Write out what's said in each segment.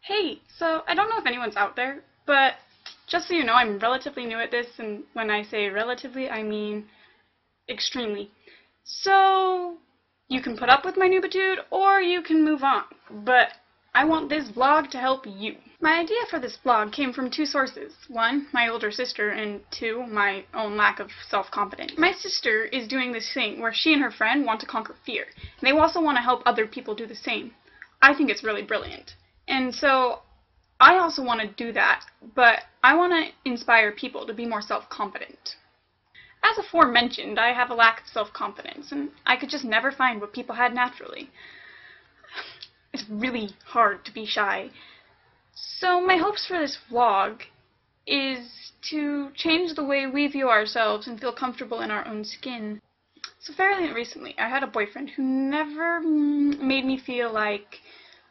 Hey, so I don't know if anyone's out there, but just so you know, I'm relatively new at this, and when I say relatively, I mean extremely. So, you can put up with my noobitude, or you can move on, but I want this vlog to help you. My idea for this vlog came from two sources. One, my older sister, and two, my own lack of self-confidence. My sister is doing this thing where she and her friend want to conquer fear, and they also want to help other people do the same. I think it's really brilliant. And so, I also want to do that, but I want to inspire people to be more self-confident. As aforementioned, I have a lack of self-confidence, and I could just never find what people had naturally. It's really hard to be shy. So my hopes for this vlog is to change the way we view ourselves and feel comfortable in our own skin. So fairly recently, I had a boyfriend who never made me feel like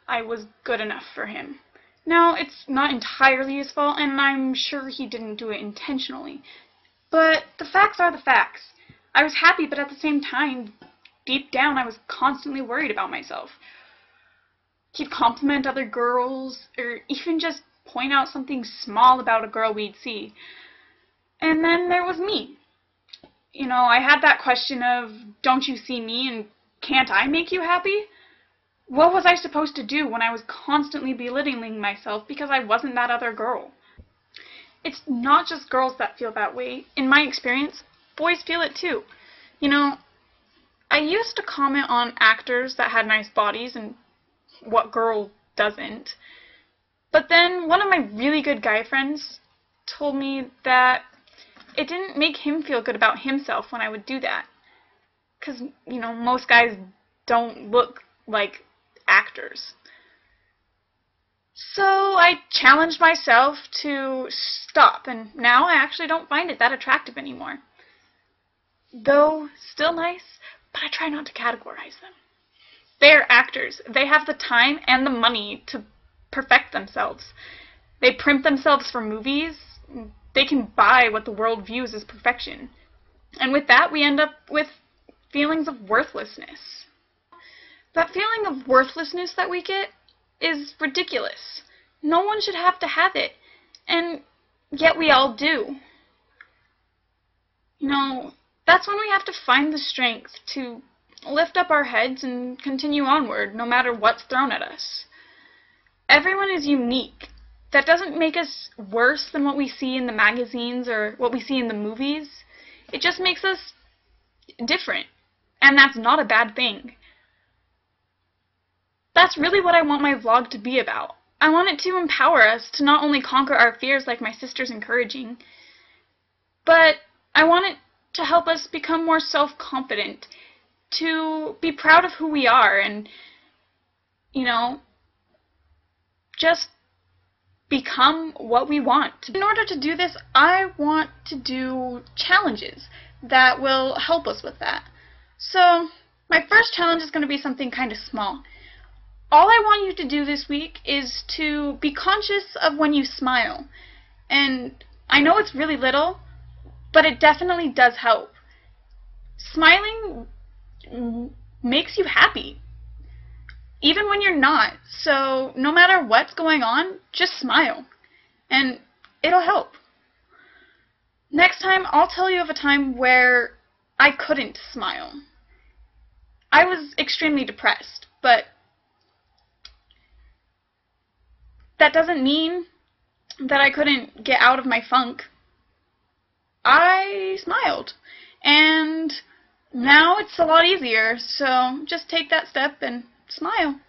I was good enough for him. Now, it's not entirely his fault, and I'm sure he didn't do it intentionally. But the facts are the facts. I was happy, but at the same time, deep down, I was constantly worried about myself. He'd compliment other girls, or even just point out something small about a girl we'd see. And then there was me. You know, I had that question of, don't you see me, and can't I make you happy? What was I supposed to do when I was constantly belittling myself because I wasn't that other girl? It's not just girls that feel that way. In my experience, boys feel it too. You know, I used to comment on actors that had nice bodies and what girl doesn't. But then one of my really good guy friends told me that it didn't make him feel good about himself when I would do that. 'Cause, you know, most guys don't look like actors. So I challenged myself to stop, and now I actually don't find it that attractive anymore. Though, still nice, but I try not to categorize them. They're actors. They have the time and the money to perfect themselves. They primp themselves for movies. They can buy what the world views as perfection. And with that, we end up with feelings of worthlessness. That feeling of worthlessness that we get is ridiculous. No one should have to have it, and yet we all do. You know, that's when we have to find the strength to lift up our heads and continue onward, no matter what's thrown at us. Everyone is unique. That doesn't make us worse than what we see in the magazines or what we see in the movies. It just makes us different, and that's not a bad thing. That's really what I want my vlog to be about. I want it to empower us to not only conquer our fears like my sister's encouraging, but I want it to help us become more self-confident, to be proud of who we are, and, you know, just become what we want. In order to do this, I want to do challenges that will help us with that. So, my first challenge is going to be something kind of small. All I want you to do this week is to be conscious of when you smile. And I know it's really little, but it definitely does help. Smiling makes you happy, even when you're not. So no matter what's going on, just smile, and it'll help. Next time, I'll tell you of a time where I couldn't smile. I was extremely depressed, but that doesn't mean that I couldn't get out of my funk. I smiled, and now it's a lot easier, so just take that step and smile.